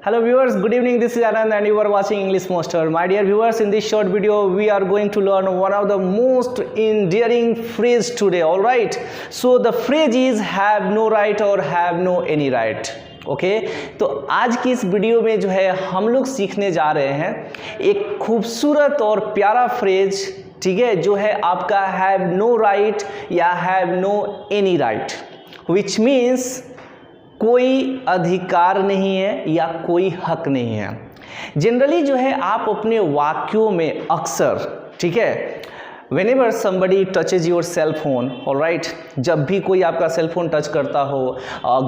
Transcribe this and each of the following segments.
Hello viewers, good evening. This is Anand and you are watching English Monster. My dear viewers, in this short video we are going to learn one of the most endearing phrase today. All right. So the phrase is have no right or have no any right. Okay तो आज की इस video में जो है हम लोग सीखने जा रहे हैं एक खूबसूरत और प्यारा फ्रेज, ठीक है, जो है आपका हैव नो राइट या have no any right, which means कोई अधिकार नहीं है या कोई हक नहीं है। जनरली जो है आप अपने वाक्यों में अक्सर, ठीक है, whenever somebody touches your cell phone, alright, जब भी कोई आपका सेल फोन टच करता हो,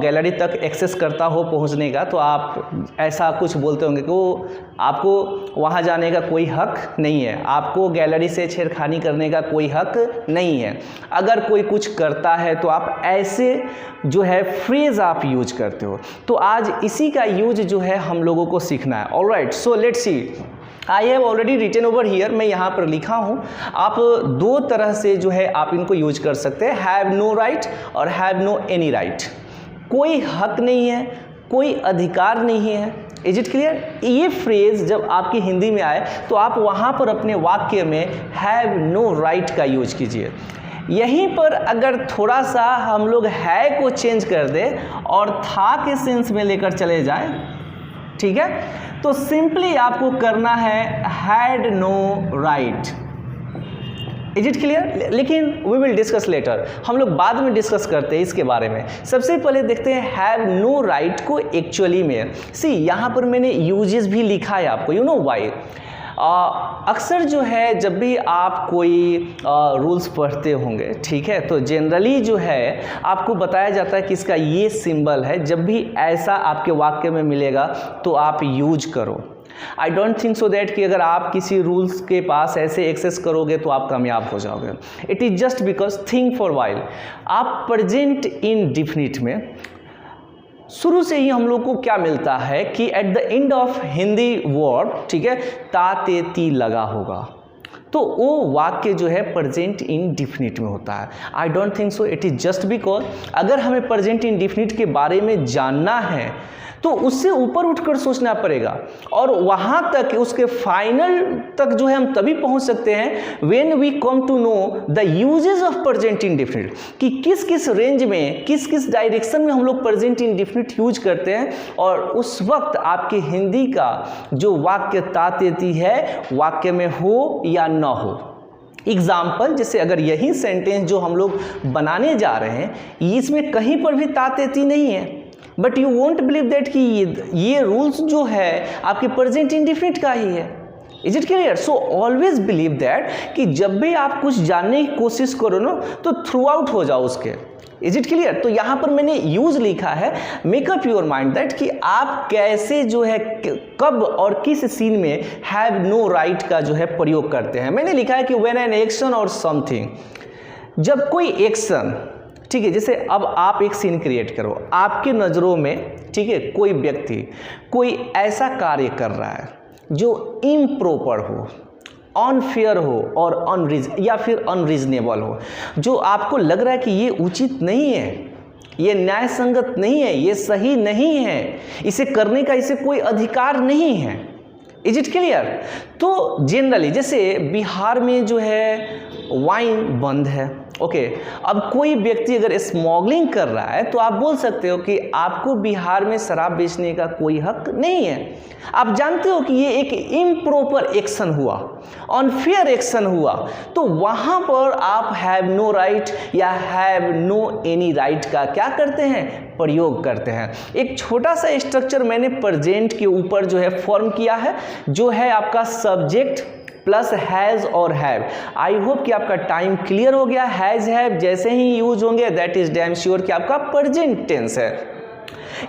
गैलरी तक एक्सेस करता हो पहुंचने का, तो आप ऐसा कुछ बोलते होंगे कि वो आपको वहां जाने का कोई हक नहीं है, आपको गैलरी से छेड़खानी करने का कोई हक नहीं है। अगर कोई कुछ करता है तो आप ऐसे जो है फ्रेज आप यूज करते हो। तो आज इसी का यूज जो है हम लोगों को सीखना है। Alright, so let's see, I have already written over here, मैं यहाँ पर लिखा हूँ। आप दो तरह से जो है आप इनको यूज कर सकते हैं, हैव नो राइट और हैव नो एनी राइट। कोई हक नहीं है, कोई अधिकार नहीं है। Is it clear? ये फ्रेज जब आपकी हिंदी में आए तो आप वहाँ पर अपने वाक्य में हैव नो राइट का यूज कीजिए। यहीं पर अगर थोड़ा सा हम लोग है को चेंज कर दें और था के सेंस में लेकर चले जाएं, ठीक है, तो सिंपली आपको करना है had no right. Is it clear? लेकिन वी विल डिस्कस लेटर, हम लोग बाद में डिस्कस करते हैं इसके बारे में। सबसे पहले देखते हैं हैव नो राइट को एक्चुअली में। सी, यहाँ पर मैंने यूजेस भी लिखा है आपको, यू नो व्हाई। अक्सर जो है जब भी आप कोई रूल्स पढ़ते होंगे, ठीक है, तो जनरली जो है आपको बताया जाता है कि इसका ये सिंबल है, जब भी ऐसा आपके वाक्य में मिलेगा तो आप यूज करो। I don't think so that कि अगर आप किसी रूल्स के पास ऐसे एक्सेस करोगे तो आप कामयाब हो जाओगे। It is just because think for while. आप प्रेजेंट इंडेफिनिट में शुरू से ही हम लोग को क्या मिलता है कि at the end of Hindi word, ठीक है, ता ते ती लगा होगा, तो वो वाक्य जो है प्रेजेंट इंडेफिनिट में होता है। I don't think so, it is just because अगर हमें प्रेजेंट इंडेफिनिट के बारे में जानना है तो उससे ऊपर उठकर सोचना पड़ेगा और वहाँ तक, उसके फाइनल तक जो है हम तभी पहुँच सकते हैं when we come to know the uses of present indefinite, कि किस किस रेंज में, किस किस डायरेक्शन में हम लोग प्रेजेंट इंडेफिनिट यूज करते हैं, और उस वक्त आपके हिंदी का जो वाक्य तातेती है वाक्य में हो या न हो। एग्जाम्पल, जैसे अगर यही सेंटेंस जो हम लोग बनाने जा रहे हैं इसमें कहीं पर भी तातेती नहीं है, but you won't believe that कि ये रूल्स जो है आपके प्रेजेंट इंडेफिनिट का ही है। Is it clear? So always believe that कि जब भी आप कुछ जानने की कोशिश करो ना तो थ्रू आउट हो जाओ उसके। Is it clear? तो यहाँ पर मैंने यूज लिखा है मेकअप योर माइंड दैट कि आप कैसे जो है कब और किस सीन में हैव नो राइट का जो है प्रयोग करते हैं। मैंने लिखा है कि व्हेन एन एक्शन और समथिंग, जब कोई एक्शन, ठीक है, जैसे अब आप एक सीन क्रिएट करो, आपके नज़रों में, ठीक है, कोई व्यक्ति कोई ऐसा कार्य कर रहा है जो इम्प्रॉपर हो, अनफेयर हो और या फिर अनरीजनेबल हो, जो आपको लग रहा है कि ये उचित नहीं है, ये न्याय संगत नहीं है, ये सही नहीं है, इसे करने का इसे कोई अधिकार नहीं है। Is it clear? तो जनरली जैसे बिहार में जो है वाइन बंद है, ओके, अब कोई व्यक्ति अगर स्मगलिंग कर रहा है तो आप बोल सकते हो कि आपको बिहार में शराब बेचने का कोई हक नहीं है। आप जानते हो कि ये एक इम्प्रॉपर एक्शन हुआ, अनफेयर एक्शन हुआ, तो वहाँ पर आप हैव नो राइट या हैव नो एनी राइट का क्या करते हैं, प्रयोग करते हैं। एक छोटा सा स्ट्रक्चर मैंने प्रेजेंट के ऊपर जो है फॉर्म किया है, जो है आपका सब्जेक्ट प्लस हैज़ और हैव। आई होप कि आपका टाइम क्लियर हो गया। हैज़ हैव जैसे ही यूज होंगे दैट इज डैम श्योर कि आपका प्रेजेंट टेंस है।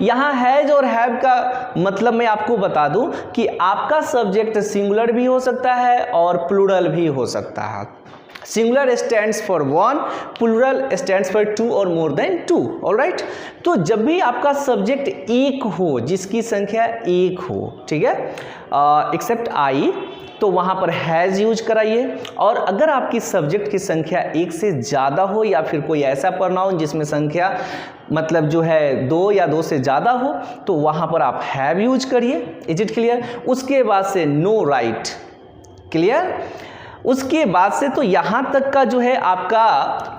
यहाँ हैज और हैव का मतलब मैं आपको बता दूं कि आपका सब्जेक्ट सिंगुलर भी हो सकता है और प्लूरल भी हो सकता है। Singular stands for one, plural stands for two और मोर देन टू। ऑलराइट, तो जब भी आपका सब्जेक्ट एक हो, जिसकी संख्या एक हो, ठीक है, एक्सेप्ट आई, तो वहाँ पर हैज़ यूज कराइए। और अगर आपकी सब्जेक्ट की संख्या एक से ज़्यादा हो या फिर कोई ऐसा प्रोनाउन जिसमें संख्या मतलब जो है 2 या 2 से ज़्यादा हो तो वहाँ पर आप हैव यूज करिए। Is it clear? उसके बाद से नो राइट, क्लियर? उसके बाद से तो यहाँ तक का जो है आपका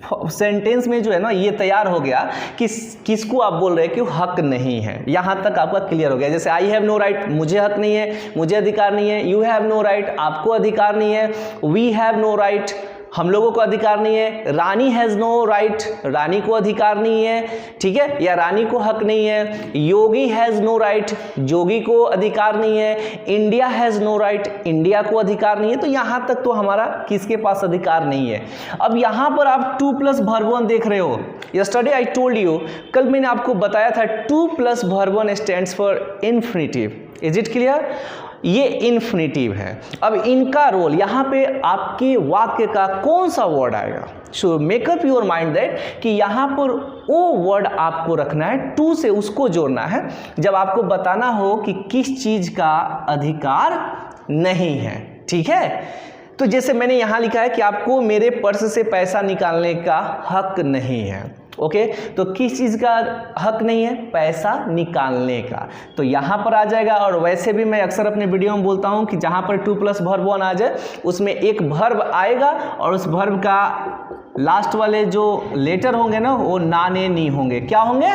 सेंटेंस में जो है ना ये तैयार हो गया कि किसको आप बोल रहे हैं कि हक नहीं है। यहाँ तक आपका क्लियर हो गया। जैसे आई हैव नो राइट, मुझे हक नहीं है, मुझे अधिकार नहीं है। यू हैव नो राइट, आपको अधिकार नहीं है। वी हैव नो राइट, हम लोगों को अधिकार नहीं है। रानी हैज़ नो राइट, रानी को अधिकार नहीं है, ठीक है, या रानी को हक नहीं है। योगी हैज़ नो राइट, जोगी को अधिकार नहीं है। India has no right, India को अधिकार नहीं है। तो यहाँ तक तो हमारा किसके पास अधिकार नहीं है। अब यहाँ पर आप 2 प्लस वर्ब 1 देख रहे हो। यस्टरडे आई टोल्ड यू, कल मैंने आपको बताया था 2 plus verb 1 stands for infinitive. Is it clear? ये इन्फिनिटिव है। अब इनका रोल यहाँ पे आपके वाक्य का कौन सा वर्ड आएगा? So make up your mind that कि यहाँ पर वो वर्ड आपको रखना है, टू से उसको जोड़ना है जब आपको बताना हो कि किस चीज का अधिकार नहीं है, ठीक है। तो जैसे मैंने यहाँ लिखा है कि आपको मेरे पर्स से पैसा निकालने का हक नहीं है। ओके, तो किस चीज़ का हक नहीं है? पैसा निकालने का। तो यहाँ पर आ जाएगा। और वैसे भी मैं अक्सर अपने वीडियो में बोलता हूँ कि जहाँ पर 2 प्लस वर्ब 1 आ जाए उसमें एक वर्ब आएगा और उस वर्ब का लास्ट वाले जो लेटर होंगे ना वो ना ने नी होंगे। क्या होंगे?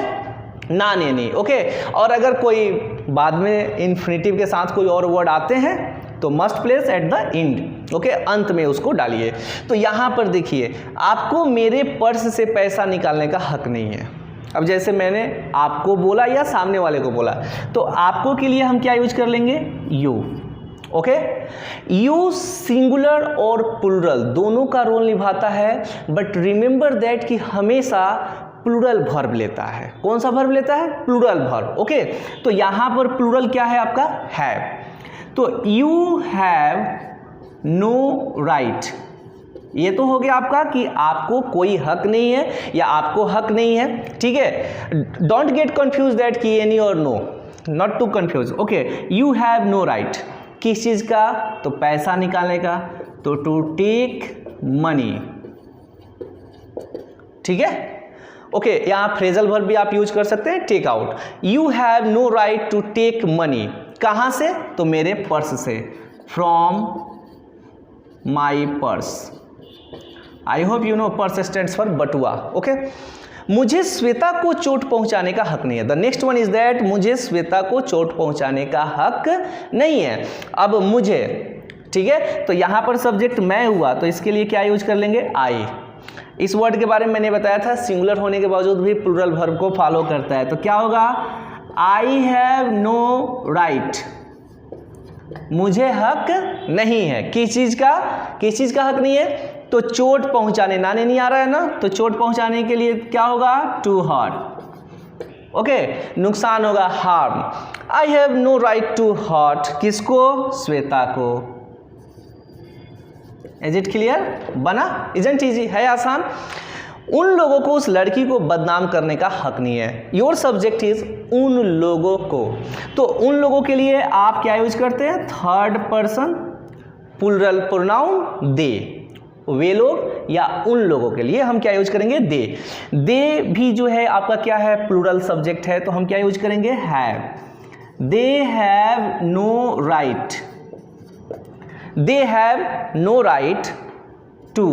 ना ने नी। ओके, और अगर कोई बाद में इन्फिनिटिव के साथ कोई और वर्ड आते हैं तो must place at the end. Okay, अंत में उसको डालिए। तो यहाँ पर देखिए, आपको मेरे पर्स से पैसा निकालने का हक नहीं है। अब जैसे मैंने आपको बोला या सामने वाले को बोला, तो आपको के लिए हम क्या यूज कर लेंगे? यू। ओके, यू सिंगुलर और प्लूरल दोनों का रोल निभाता है, बट रिमेंबर दैट कि हमेशा प्लूरल वर्ब लेता है। कौन सा वर्ब लेता है? Plural verb. ओके, तो यहाँ पर प्लूरल क्या है आपका? हैव। तो यू हैव नो राइट, ये तो हो गया आपका कि आपको कोई हक नहीं है या आपको हक नहीं है, ठीक है। डोंट गेट कंफ्यूज दैट कि एनी और no, not to confuse. Okay, you have no right, किस चीज का? तो पैसा निकालने का, तो टू टेक मनी, ठीक है। ओके, यहाँ फ्रेजल वर्ब भी आप यूज कर सकते हैं, take out. You have no right to take money, कहाँ से? तो मेरे पर्स से, from my purse. I hope you know purse stands for बटुआ। ओके, मुझे श्वेता को चोट पहुंचाने का हक नहीं है। The next one is that मुझे श्वेता को चोट पहुंचाने का हक नहीं है। अब मुझे, ठीक है, तो यहां पर सब्जेक्ट मैं हुआ, तो इसके लिए क्या यूज कर लेंगे? आई। इस वर्ड के बारे में मैंने बताया था, सिंगुलर होने के बावजूद भी प्लूरल वर्ब को फॉलो करता है। तो क्या होगा? आई हैव नो राइट, मुझे हक नहीं है। किस चीज का? किस चीज का हक नहीं है? तो चोट पहुंचाने, नाने नहीं आ रहा है ना, तो चोट पहुंचाने के लिए क्या होगा? To hurt. ओके, नुकसान होगा, harm. I have no right to hurt, किसको? श्वेता को। Is it clear? बना? Isn't easy? है आसान। उन लोगों को, उस लड़की को बदनाम करने का हक नहीं है। योर सब्जेक्ट इज उन लोगों को। तो उन लोगों के लिए आप क्या यूज करते हैं? थर्ड पर्सन प्लूरल प्रोनाउन दे। वे लोग या उन लोगों के लिए हम क्या यूज करेंगे? दे। दे भी जो है आपका क्या है? प्लूरल सब्जेक्ट है, तो हम क्या यूज करेंगे? Have. They have no right, they have no right to,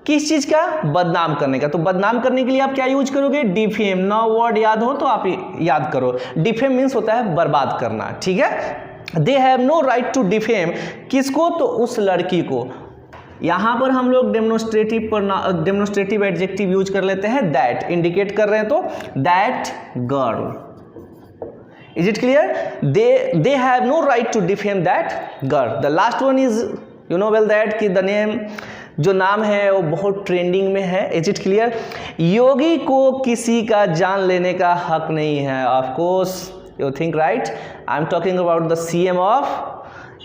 किस चीज का? बदनाम करने का। तो बदनाम करने के लिए आप क्या यूज करोगे? डिफेम। नौ वर्ड याद हो तो आप याद करो। डिफेम मीन्स होता है बर्बाद करना, ठीक है। They have no right to defame, किसको? तो उस लड़की को। यहां पर हम लोग डेमोन्स्ट्रेटिव एडजेक्टिव यूज कर लेते हैं, दैट इंडिकेट कर रहे हैं, तो that girl. Is it clear? They have no right to defame that girl. The last one is you know well that कि द नेम, जो नाम है वो बहुत ट्रेंडिंग में है। Is it clear? योगी को किसी का जान लेने का हक नहीं है। Of course you think right, I am talking about the CM of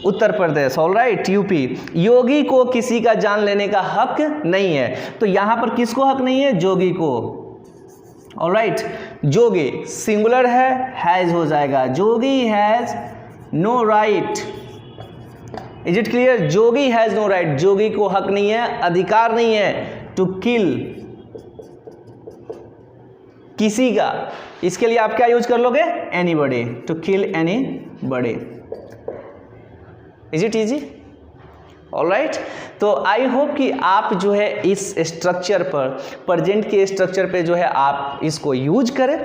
Uttar Pradesh, all right, UP. Yogi को किसी का जान लेने का हक नहीं है। तो यहां पर किसको हक नहीं है? जोगी को। ऑल राइट, जोगी सिंगुलर है, हैज हो जाएगा। Jogi has no right is it clear? Jogi has no right, जोगी को हक नहीं है, अधिकार नहीं है टू किल किसी का। इसके लिए आप क्या यूज कर लोगे? Anybody, to kill anybody. Is it easy? Alright, तो आई होप कि आप जो है इस स्ट्रक्चर पर, प्रेजेंट के स्ट्रक्चर पे जो है आप इसको यूज करें।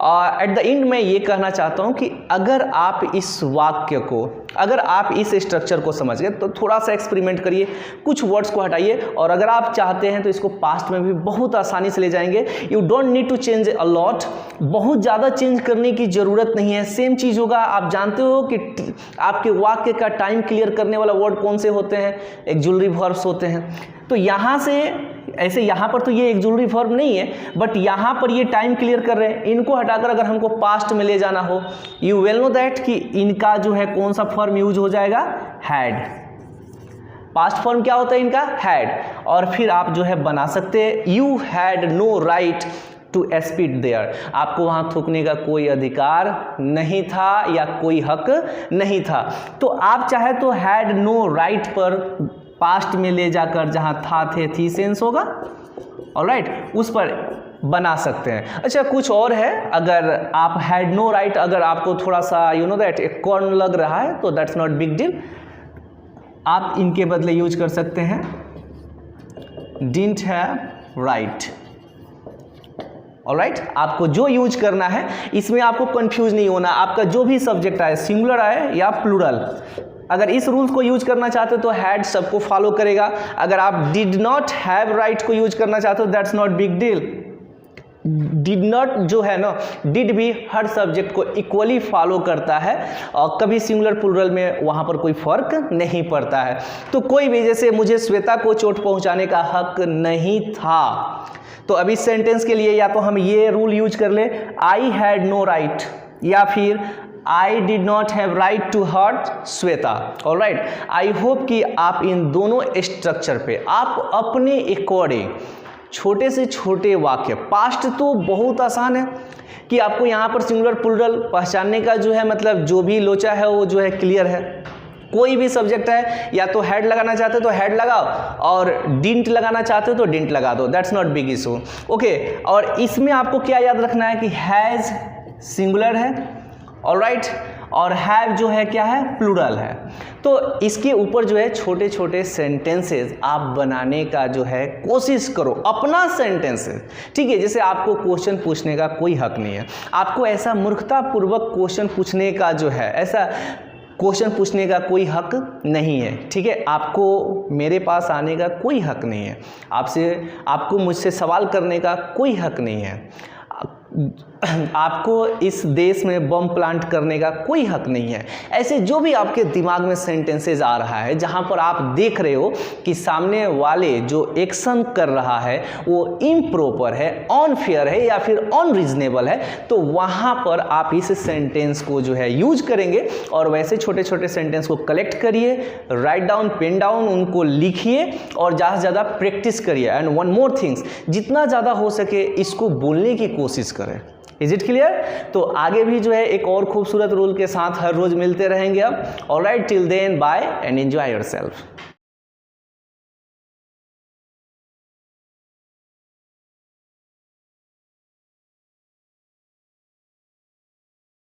और एट द एंड मैं ये कहना चाहता हूँ कि अगर आप इस वाक्य को, अगर आप इस स्ट्रक्चर को समझ गए तो थोड़ा सा एक्सपेरिमेंट करिए, कुछ वर्ड्स को हटाइए, और अगर आप चाहते हैं तो इसको पास्ट में भी बहुत आसानी से ले जाएंगे। You don't need to change a lot, बहुत ज़्यादा चेंज करने की ज़रूरत नहीं है, सेम चीज़ होगा। आप जानते हो कि आपके वाक्य का टाइम क्लियर करने वाला वर्ड कौन से होते हैं? एक्जुलरी वर्ब्स होते हैं। तो यहाँ से ऐसे, यहाँ पर तो ये एक्जुलरी वर्ब नहीं है, बट यहाँ पर ये टाइम क्लियर कर रहे हैं। इनको हटाकर अगर हमको पास्ट में ले जाना हो, यू वेल नो दैट कि इनका जो है कौन सा फॉर्म यूज हो जाएगा? हैड। पास्ट फॉर्म क्या होता है इनका? हैड। और फिर आप जो है बना सकते हैं you had no right to speed there, आपको वहाँ थूकने का कोई अधिकार नहीं था या कोई हक नहीं था। तो आप चाहे तो हैड नो राइट पर पास्ट में ले जाकर जहाँ था थे थी सेंस होगा, ऑलराइट, उस पर बना सकते हैं। अच्छा, कुछ और है, अगर आप हैड नो राइट, अगर आपको थोड़ा सा यू नो दैट एक कॉर्न लग रहा है तो दैट्स नॉट बिग डील, आप इनके बदले यूज कर सकते हैं डिडंट हैव राइट। ऑलराइट, आपको जो यूज करना है, इसमें आपको कंफ्यूज नहीं होना। आपका जो भी सब्जेक्ट आए, सिंगुलर आए या प्लूरल, अगर इस रूल्स को यूज करना चाहते हो तो हैड सबको फॉलो करेगा। अगर आप डिड नॉट हैव राइट को यूज करना चाहते हो, that's not big deal. Did not जो है ना, डिड भी हर सब्जेक्ट को इक्वली फॉलो करता है और कभी सिंगुलर प्लूरल में वहाँ पर कोई फर्क नहीं पड़ता है। तो कोई भी, जैसे मुझे श्वेता को चोट पहुँचाने का हक नहीं था, तो अभी सेंटेंस के लिए या तो हम ये रूल यूज कर ले, आई हैड नो राइट, या फिर I did not have right to hurt Shweta. Alright, I hope कि आप इन दोनों स्ट्रक्चर पे आप अपने अकॉर्डिंग छोटे से छोटे वाक्य, पास्ट तो बहुत आसान है कि आपको यहाँ पर सिंगुलर प्लूरल पहचानने का जो है मतलब जो भी लोचा है वो जो है क्लियर है। कोई भी सब्जेक्ट है, या तो हैड लगाना चाहते हो तो हैड लगाओ, और डिडंट लगाना चाहते हो तो डिडंट लगा दो, that's not big issue. Okay, और इसमें आपको क्या याद रखना है कि हैज़ सिंगुलर है, ऑलराइट, और हैव जो है क्या है? प्लूरल है। तो इसके ऊपर जो है छोटे छोटे सेंटेंसेस आप बनाने का जो है कोशिश करो, अपना सेंटेंसेस, ठीक है। जैसे आपको क्वेश्चन पूछने का कोई हक नहीं है, आपको ऐसा मूर्खतापूर्वक क्वेश्चन पूछने का जो है, ऐसा क्वेश्चन पूछने का कोई हक नहीं है, ठीक है। आपको मेरे पास आने का कोई हक नहीं है, आपको मुझसे सवाल करने का कोई हक नहीं है, आपको इस देश में बम प्लांट करने का कोई हक नहीं है। ऐसे जो भी आपके दिमाग में सेंटेंसेस आ रहा है, जहां पर आप देख रहे हो कि सामने वाले जो एक्शन कर रहा है वो इम्प्रॉपर है, अनफेयर है या फिर अनरीजनेबल है, तो वहां पर आप इस सेंटेंस को जो है यूज करेंगे। और वैसे छोटे छोटे सेंटेंस को कलेक्ट करिए, राइट डाउन, पेन डाउन, उनको लिखिए और ज़्यादा से ज़्यादा प्रैक्टिस करिए। एंड वन मोर थिंग्स, जितना ज़्यादा हो सके इसको बोलने की कोशिश करें। Is it clear? तो आगे भी जो है एक और खूबसूरत रूल के साथ हर रोज मिलते रहेंगे अब। Alright, till then bye and enjoy yourself.